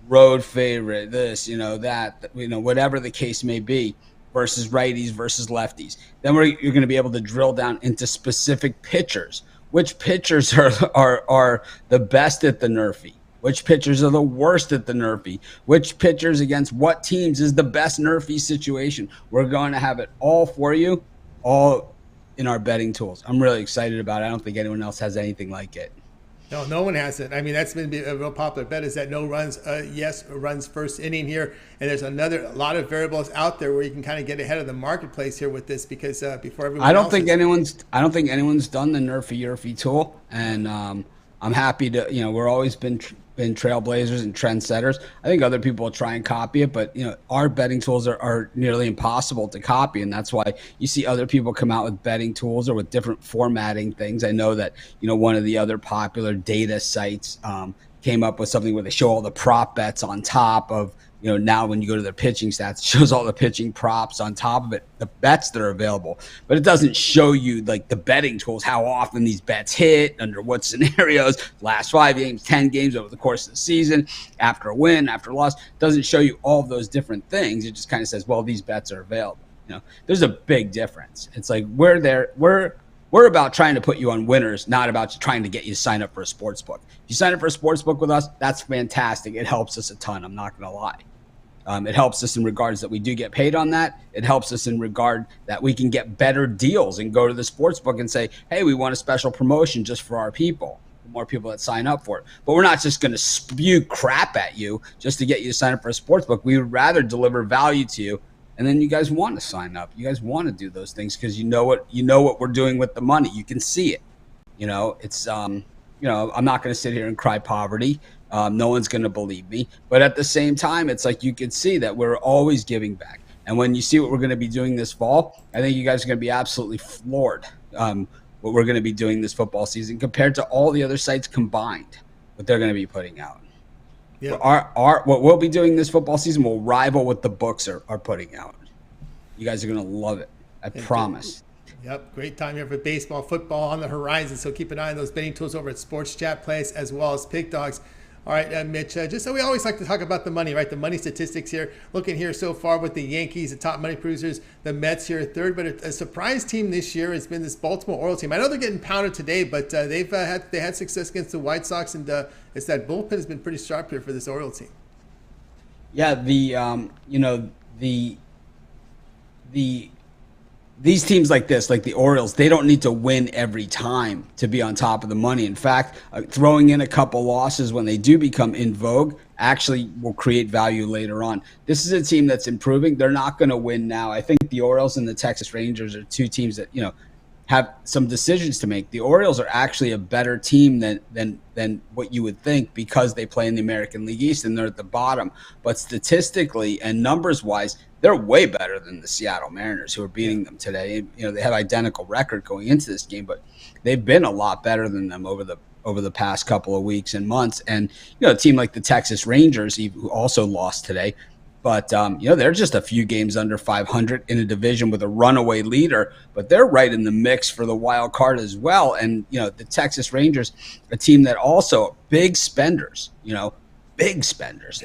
Road favorite, this, that, whatever the case may be, versus righties versus lefties. Then you're going to be able to drill down into specific pitchers. Which pitchers are the best at the Nerfy? Which pitchers are the worst at the Nerfy? Which pitchers against what teams is the best Nerfy situation? We're going to have it all for you, all in our betting tools. I'm really excited about it. I don't think anyone else has anything like it. No one has it. I mean, that's been a real popular bet, is that no runs, yes runs first inning here. And there's a lot of variables out there where you can kind of get ahead of the marketplace here with this, because before everyone I don't think anyone's done the Nerfy Yurfy tool, and I'm happy to, we're always been trailblazers and trendsetters. I think other people will try and copy it, but our betting tools are nearly impossible to copy, and that's why you see other people come out with betting tools or with different formatting things. I know that one of the other popular data sites came up with something where they show all the prop bets on top of, now when you go to their pitching stats, it shows all the pitching props on top of it, the bets that are available. But it doesn't show you, like, the betting tools, how often these bets hit, under what scenarios, last 5 games, 10 games over the course of the season, after a win, after a loss. It doesn't show you all of those different things. It just kind of says, well, these bets are available. There's a big difference. It's like we're about trying to put you on winners, not about trying to get you to sign up for a sports book. If you sign up for a sports book with us, that's fantastic. It helps us a ton. I'm not going to lie. It helps us in regards that we do get paid on that. It helps us in regard that we can get better deals and go to the sports book and say, hey, we want a special promotion just for our people, the more people that sign up for it. But we're not just going to spew crap at you just to get you to sign up for a sports book. We would rather deliver value to you, and then you guys want to sign up. You guys want to do those things because you know what we're doing with the money. You can see it. It's I'm not going to sit here and cry poverty. No one's going to believe me. But at the same time, it's like you can see that we're always giving back. And when you see what we're going to be doing this fall, I think you guys are going to be absolutely floored what we're going to be doing this football season compared to all the other sites combined, what they're going to be putting out. Yeah. What we'll be doing this football season will rival what the books are putting out. You guys are going to love it. I promise. Yep, great time here for baseball, football on the horizon. So keep an eye on those betting tools over at Sports Chat Place as well as Pick Dogs. All right, Mitch, just so we always like to talk about the money, right? The money statistics here. Looking here so far with the Yankees, the top money producers, the Mets here third. But a surprise team this year has been this Baltimore Orioles team. I know they're getting pounded today, but they had success against the White Sox, and it's that bullpen has been pretty sharp here for this Orioles team. Yeah, the these teams like this, like the Orioles, they don't need to win every time to be on top of the money. In fact, throwing in a couple losses when they do become in vogue actually will create value later on. This is a team that's improving. They're not going to win now. I think the Orioles and the Texas Rangers are two teams that, have some decisions to make. The Orioles are actually a better team than what you would think because they play in the American League East and they're at the bottom. But statistically and numbers-wise, they're way better than the Seattle Mariners, who are beating them today. They had identical record going into this game, but they've been a lot better than them over the past couple of weeks and months. And a team like the Texas Rangers, who also lost today, but they're just a few games under 500 in a division with a runaway leader, but they're right in the mix for the wild card as well. And the Texas Rangers, a team that also big spenders,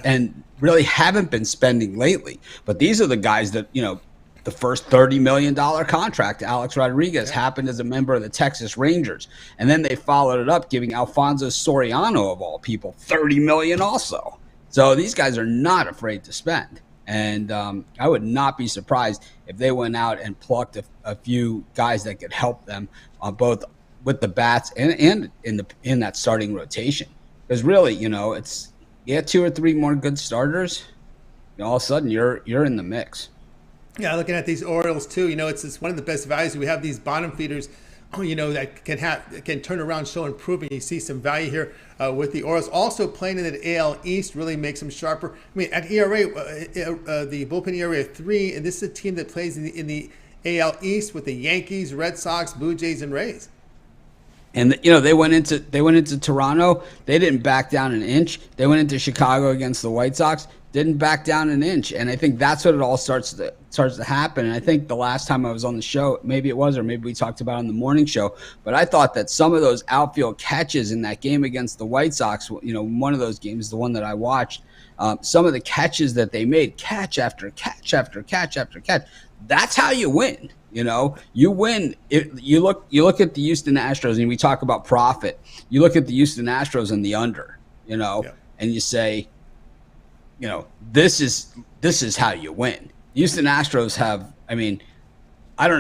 and really haven't been spending lately. But these are the guys that, the first $30 million contract, Alex Rodriguez, happened as a member of the Texas Rangers. And then they followed it up, giving Alfonso Soriano, of all people, $30 million also. So these guys are not afraid to spend. And I would not be surprised if they went out and plucked a few guys that could help them both with the bats and in that starting rotation. Because really, it's two or three more good starters, all of a sudden you're in the mix. Yeah, looking at these Orioles too, it's one of the best values. We have these bottom feeders, that can turn around, show improvement. You see some value here with the Orioles. Also playing in the AL East really makes them sharper. I mean, at ERA, the bullpen ERA of 3, and this is a team that plays in the AL East with the Yankees, Red Sox, Blue Jays, and Rays. And they went into Toronto. They didn't back down an inch. They went into Chicago against the White Sox. Didn't back down an inch. And I think that's what it all starts to happen. And I think the last time I was on the show, maybe it was, or maybe we talked about it on the morning show, but I thought that some of those outfield catches in that game against the White Sox, one of those games, the one that I watched, some of the catches that they made, catch after catch after catch after catch, that's how you win. You win. You look at the Houston Astros, and we talk about profit. You look at the Houston Astros and the under, and you say, this is how you win. Houston Astros have, I don't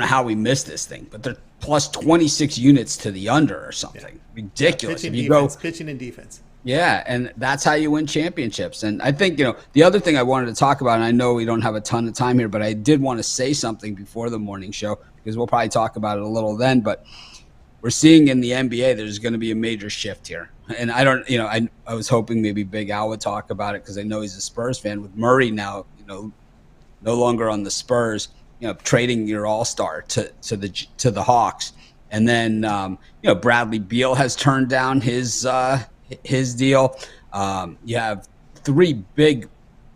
know how we missed this thing, but they're plus 26 units to the under or something. Ridiculous. Pitching and defense. Yeah, and that's how you win championships. And I think, the other thing I wanted to talk about, and I know we don't have a ton of time here, but I did want to say something before the morning show because we'll probably talk about it a little then, but we're seeing in the NBA there's going to be a major shift here. And I don't, I was hoping maybe Big Al would talk about it because I know he's a Spurs fan with Murray now, no longer on the Spurs, trading your all-star to the Hawks. And then, Bradley Beal has turned down his deal. You have 3 big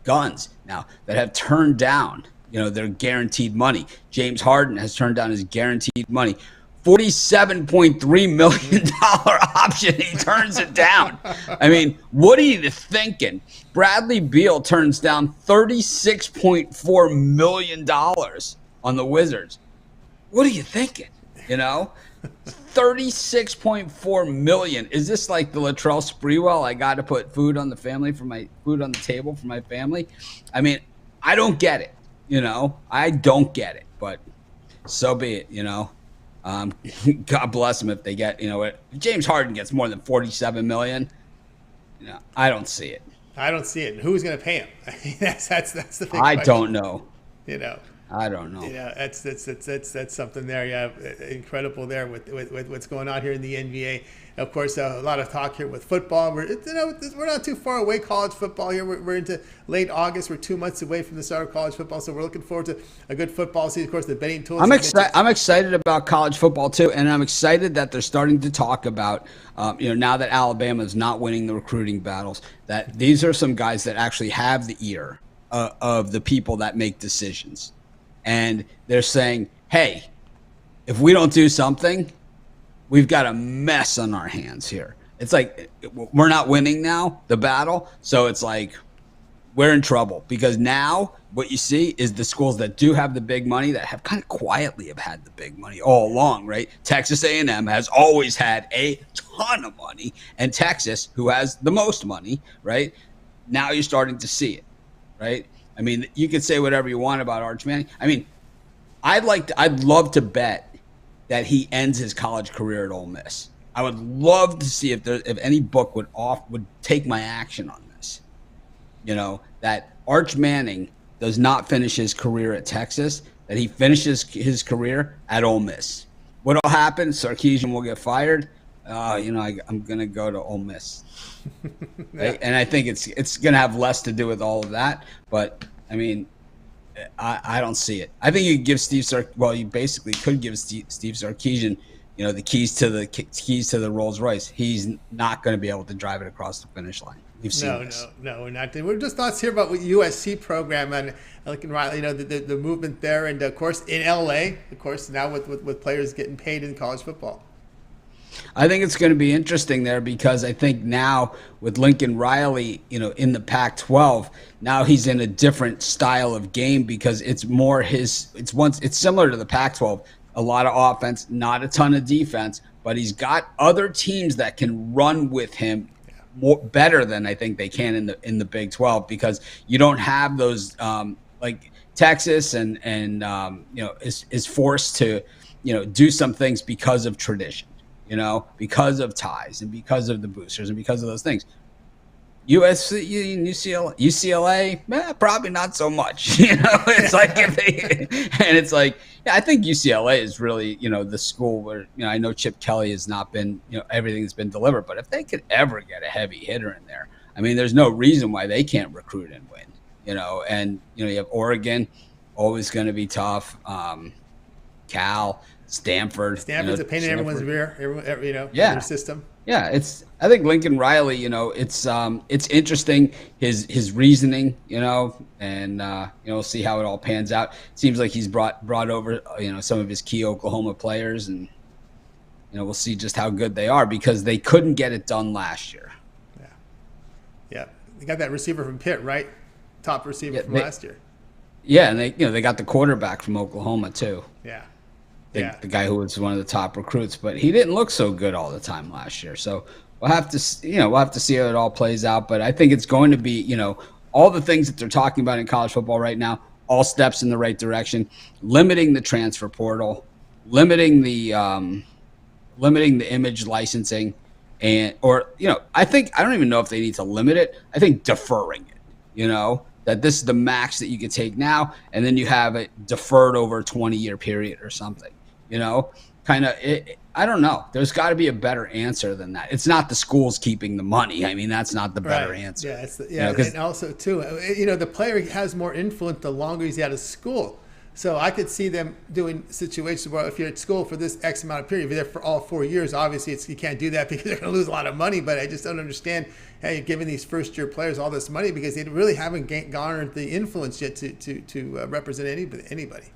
guns now that have turned down, their guaranteed money. James Harden has turned down his guaranteed money. $47.3 million option. He turns it down. What are you thinking? Bradley Beal turns down $36.4 million on the Wizards. What are you thinking? 36.4 million. Is this like the Latrell Sprewell? I got to put food on the table for my family. I don't get it. I don't get it, but so be it. God bless them if they get, if James Harden gets more than 47 million, I don't see it. I don't see it. And who's going to pay him? That's the big I question. don't know. I don't know. That's something there. Yeah, incredible there with what's going on here in the NBA. Of course, a lot of talk here with football. We're not too far away. College football here. We're into late August. We're 2 months away from the start of college football, so we're looking forward to a good football season. Of course, the betting tools. I'm excited about college football too, and I'm excited that they're starting to talk about, now that Alabama is not winning the recruiting battles, that these are some guys that actually have the ear of the people that make decisions. And they're saying, hey, if we don't do something, we've got a mess on our hands here. It's like we're not winning now, the battle. So it's like we're in trouble because now what you see is the schools that do have the big money that have kind of quietly have had the big money all along, right? Texas A&M has always had a ton of money, and Texas, who has the most money, right? Now you're starting to see it, right? You could say whatever you want about Arch Manning. I'd love to bet that he ends his college career at Ole Miss. I would love to see if any book would take my action on this. That Arch Manning does not finish his career at Texas, that he finishes his career at Ole Miss. What'll happen? Sarkisian will get fired. I'm going to go to Ole Miss. Right? And I think it's going to have less to do with all of that. But, I mean, I don't see it. I think you could give you basically could give Steve Sarkisian, the keys to the Rolls Royce. He's not going to be able to drive it across the finish line. We've seen this. No, we're not. We're just thoughts here about what USC program and Lincoln Riley, the movement there, and of course in LA, of course now with players getting paid in college football. I think it's going to be interesting there because I think now with Lincoln Riley, in the Pac-12, now he's in a different style of game because it's more it's similar to the Pac-12, a lot of offense, not a ton of defense, but he's got other teams that can run with him better than I think they can in the Big 12 because you don't have those like Texas and is forced to do some things because of tradition. Because of ties and because of the boosters and because of those things. USC and UCLA, probably not so much. It's like I think UCLA is really, the school where, I know Chip Kelly has not been, everything that's been delivered, but if they could ever get a heavy hitter in there, I mean, there's no reason why they can't recruit and win, and, you have Oregon, always going to be tough. Cal, Stanford's a pain in everyone's rear, their system. Yeah, I think Lincoln Riley, it's interesting his reasoning, and we'll see how it all pans out. It seems like he's brought over some of his key Oklahoma players, and we'll see just how good they are because they couldn't get it done last year. Yeah, they got that receiver from Pitt, right? Top receiver from last year. Yeah, and they got the quarterback from Oklahoma too. Yeah. The guy who was one of the top recruits, but he didn't look so good all the time last year. So we'll have to see how it all plays out. But I think it's going to be, all the things that they're talking about in college football right now, all steps in the right direction, limiting the transfer portal, limiting the image licensing, I don't even know if they need to limit it. I think deferring it, that this is the max that you could take now, and then you have it deferred over a 20-year period or something. I don't know. There's got to be a better answer than that. It's not the schools keeping the money. I mean, that's not the better answer. Yeah, and also too, the player has more influence the longer he's out of school. So I could see them doing situations where if you're at school for this X amount of period, if you're there for all 4 years, obviously you can't do that because they're going to lose a lot of money. But I just don't understand how you're giving these first-year players all this money because they really haven't garnered the influence yet to represent anybody.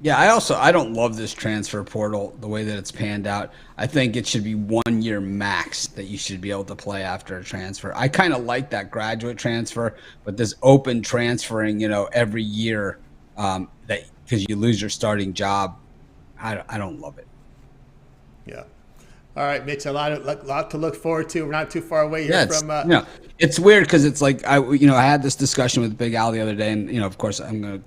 Yeah, I don't love this transfer portal the way that it's panned out. I think it should be 1 year max that you should be able to play after a transfer. I kind of like that graduate transfer, but this open transferring, every year that because you lose your starting job, I don't love it. Yeah. All right, Mitch, a lot to look forward to. We're not too far away here from. It's weird because it's like I had this discussion with Big Al the other day, and of course I'm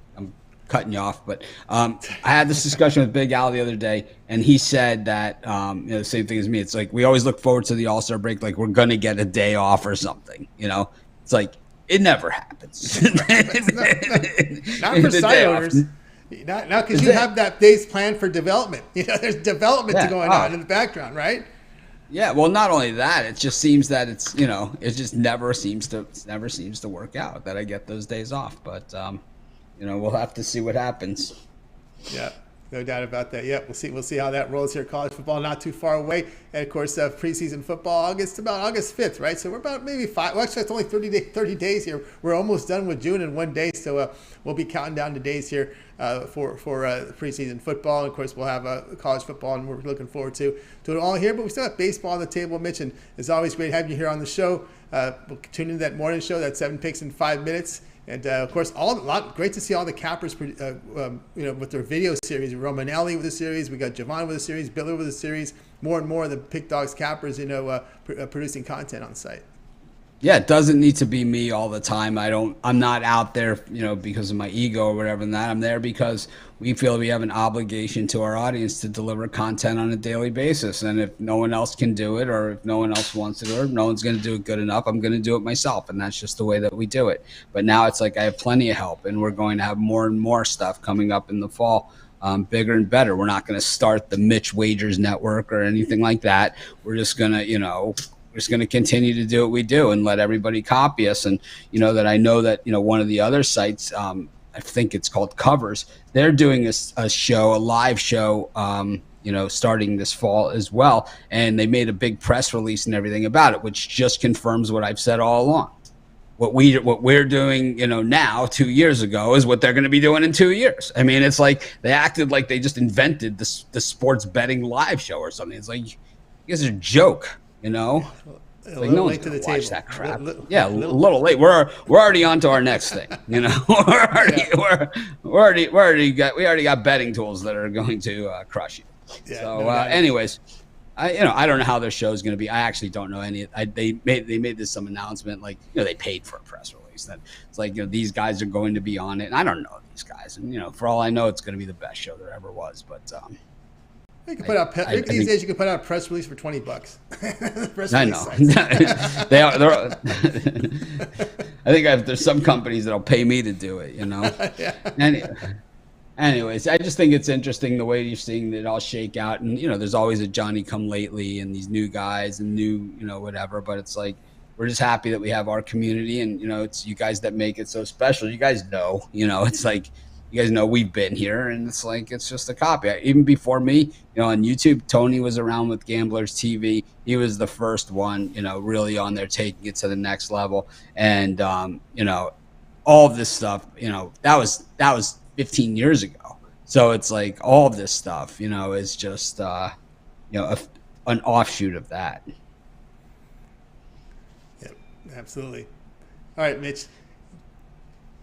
cutting you off, but I had this discussion with Big Al the other day, and he said that the same thing as me. It's like we always look forward to the All-Star break, like we're gonna get a day off or something. It's like it never happens. Not for side owners. Not because you have that day's plan for development. There's development going on in the background, right? Yeah. Well, not only that, it just seems that it's it just never seems to work out that I get those days off, but. We'll have to see what happens. Yeah, no doubt about that. Yeah, we'll see how that rolls here. College football not too far away, and of course, preseason football about August 5th, right? So we're about maybe 5. Well, actually, it's only 30 days here. We're almost done with June in 1 day, so we'll be counting down the days here for preseason football. And of course, we'll have college football, and we're looking forward to it all here. But we still have baseball on the table, Mitch, and it's always great having you here on the show. We'll tune into that morning show, that 7 picks in 5 minutes. And of course, great to see all the cappers, with their video series. Romanelli with a series, we got Javon with a series, Billy with a series. More and more of the Pick Dogs cappers, producing content on site. Yeah, it doesn't need to be me all the time. I'm not out there, because of my ego or whatever than that. I'm there because we feel we have an obligation to our audience to deliver content on a daily basis. And if no one else can do it, or if no one else wants to do it, or if no one's going to do it good enough, I'm going to do it myself. And that's just the way that we do it. But now it's like I have plenty of help, and we're going to have more and more stuff coming up in the fall. Bigger and better. We're not going to start the Mitch Wagers Network or anything like that. We're just going to, we're just going to continue to do what we do and let everybody copy us. And, that I know that, one of the other sites, I think it's called Covers, they're doing a live show, starting this fall as well. And they made a big press release and everything about it, which just confirms what I've said all along. What we're doing, now 2 years ago is what they're going to be doing in 2 years. I mean, it's like they acted like they just invented the sports betting live show or something. It's like, you guys are a joke, Like no one's going to watch that crap. A little late. We're already on to our next thing. We already got betting tools that are going to crush you. Yeah, so, anyways. I don't know how their show is going to be. I actually don't know any. They made this some announcement, like, they paid for a press release that it's like, these guys are going to be on it, and I don't know these guys, and for all I know, it's going to be the best show there ever was. But you can put out these days. You can put out a press release for $20. I know. I think there's some companies that'll pay me to do it. Yeah. Anyways, I just think it's interesting the way you're seeing it all shake out. And, there's always a Johnny come lately and these new guys and new, whatever. But it's like, we're just happy that we have our community, and, it's you guys that make it so special. You guys know, it's like, you guys know we've been here, and it's like, it's just a copy. Even before me, on YouTube, Tony was around with Gamblers TV. He was the first one, really on there, taking it to the next level. And, all of this stuff, that was 15 years ago. So it's like all of this stuff, is just, an offshoot of that. Yeah, absolutely. All right, Mitch.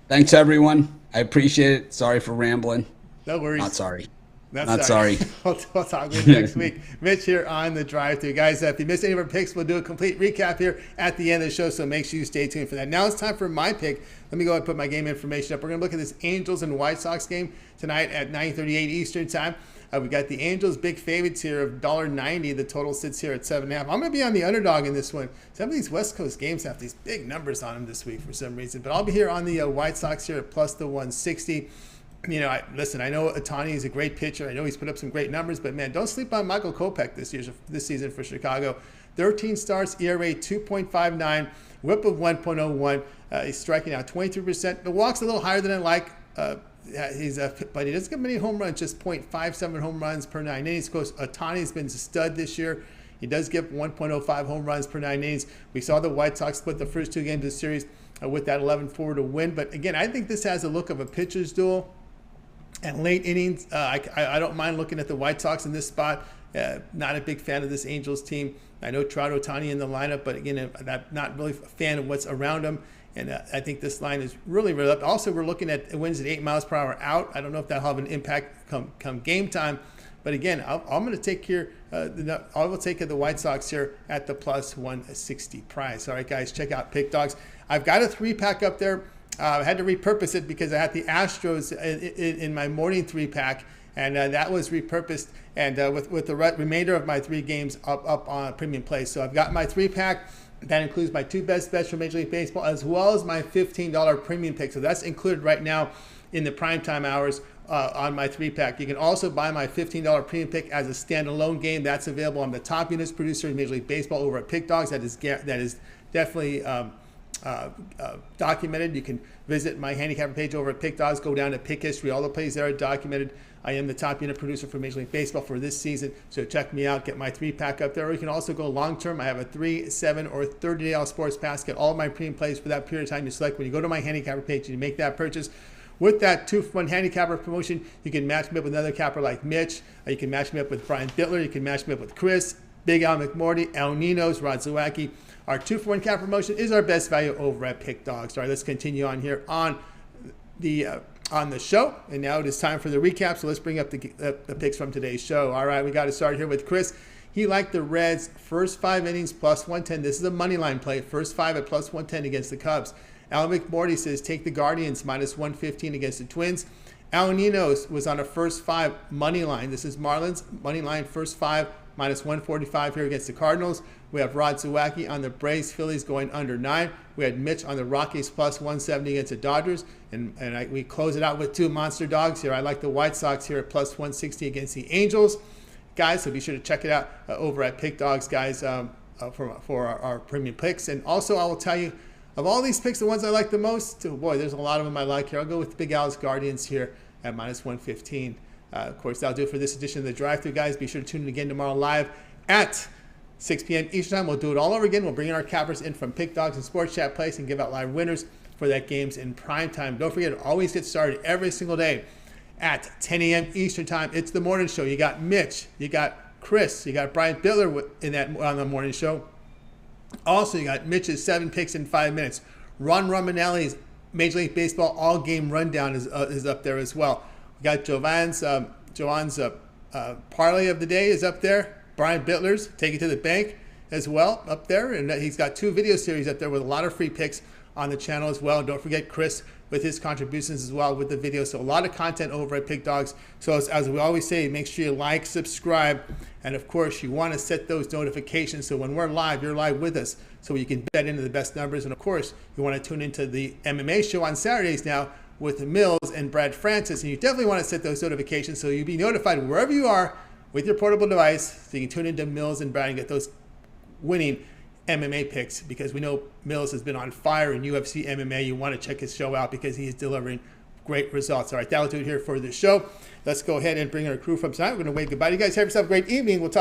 Thanks, everyone. I appreciate it. Sorry for rambling. No worries. Not sorry. Not sorry. We'll talk with you next week. Mitch here on the drive-thru. Guys, if you missed any of our picks, we'll do a complete recap here at the end of the show, so make sure you stay tuned for that. Now it's time for my pick. Let me go ahead and put my game information up. We're going to look at this Angels and White Sox game tonight at 9:38 Eastern time. We got the Angels big favorites here of $1.90. The total sits here at 7.5. I'm going to be on the underdog in this one. Some of these West Coast games have these big numbers on them this week for some reason. But I'll be here on the White Sox here at plus the 160. I know Ohtani is a great pitcher. I know he's put up some great numbers, but man, don't sleep on Michael Kopech this season for Chicago. 13 starts, ERA 2.59, WHIP of 1.01. He's striking out 23%. The walk's a little higher than I like. But he doesn't get many home runs, just 0.57 home runs per 9 innings. Of course, Ohtani's been a stud this year. He does give 1.05 home runs per 9 innings. We saw the White Sox split the first two games of the series with that 11-4 to win. But again, I think this has a look of a pitcher's duel. And late innings, I don't mind looking at the White Sox in this spot. Not a big fan of this Angels team. I know Trout, Ohtani in the lineup, but again, I'm not really a fan of what's around them. And I think this line is really up. Also, we're looking at winds at 8 miles per hour out. I don't know if that'll have an impact come game time. But again, I'm going to take here. I will take the White Sox here at the plus 160 price. All right, guys, check out Pick Dogs. I've got a 3-pack up there. I had to repurpose it because I had the Astros in my morning 3-pack, and that was repurposed. And with the remainder of my 3 games up on premium play. So I've got my 3-pack. That includes my 2 best bets from Major League Baseball, as well as my $15 premium pick. So that's included right now in the primetime hours on my 3-pack. You can also buy my $15 premium pick as a standalone game. That's available. I'm the top units producer in Major League Baseball over at Pick Dogs. That is definitely documented. You can visit my handicapper page over at Pick Dogs. Go down to Pick History. All the plays there are documented. I am the top unit producer for Major League Baseball for this season, so check me out. Get my 3-pack up there. Or you can also go long-term. I have a 3, 7, or 30-day sports pass. Get all my premium plays for that period of time you select. When you go to my handicapper page and you make that purchase, with that 2-for-1 handicapper promotion, you can match me up with another capper like Mitch. You can match me up with Brian Bittler. You can match me up with Chris, Big Al McMordie, El Ninos, Rod Zawacki. Our 2-for-1 cap promotion is our best value over at Pick Dogs. All right, let's continue on here on the show. And now it is time for the recap. So let's bring up the picks from today's show. All right, we got to start here with Chris. He liked the Reds first 5 innings plus 110. This is a money line play. First 5 at plus 110 against the Cubs. Al McMordie says take the Guardians minus 115 against the Twins. Al Ninos was on a first 5 money line. This is Marlins money line first 5 minus 145 here against the Cardinals. We have Rod Zawacky on the Braves, Phillies going under 9. We had Mitch on the Rockies plus 170 against the Dodgers. We close it out with 2 monster dogs here. I like the White Sox here at plus 160 against the Angels. Guys, so be sure to check it out over at Pick Dogs, guys, for our premium picks. And also, I will tell you, of all these picks, the ones I like the most, boy, there's a lot of them I like here. I'll go with Big Al's Guardians here at minus 115. Of course, that'll do it for this edition of the Drive-Thru, guys. Be sure to tune in again tomorrow live at 6 p.m. Eastern Time. We'll do it all over again. We'll bring in our cappers in from Pick Dogs and Sports Chat Place and give out live winners for that games in prime time. Don't forget, to always get started every single day at 10 a.m. Eastern Time. It's the morning show. You got Mitch, you got Chris, you got Brian Bittler on the morning show. Also, you got Mitch's 7 picks in 5 minutes. Ron Romanelli's Major League Baseball all-game rundown is up there as well. We got Joanne's parlay of the day is up there. Brian Bittler's Take It to the Bank as well up there. And he's got 2 video series up there with a lot of free picks on the channel as well. And don't forget Chris with his contributions as well with the video. So a lot of content over at Pick Dogs. So as we always say, make sure you like, subscribe, and of course you want to set those notifications so when we're live, you're live with us so you can bet into the best numbers. And of course, you want to tune into the MMA show on Saturdays now with Mills and Brad Francis. And you definitely want to set those notifications so you'll be notified wherever you are with your portable device so you can tune into Mills and Brad and get those winning MMA picks, because we know Mills has been on fire in UFC MMA. You want to check his show out because he is delivering great results. All right, that'll do it here for the show. Let's go ahead and bring our crew from tonight. We're going to wave goodbye to you guys. Have yourself a great evening. We'll talk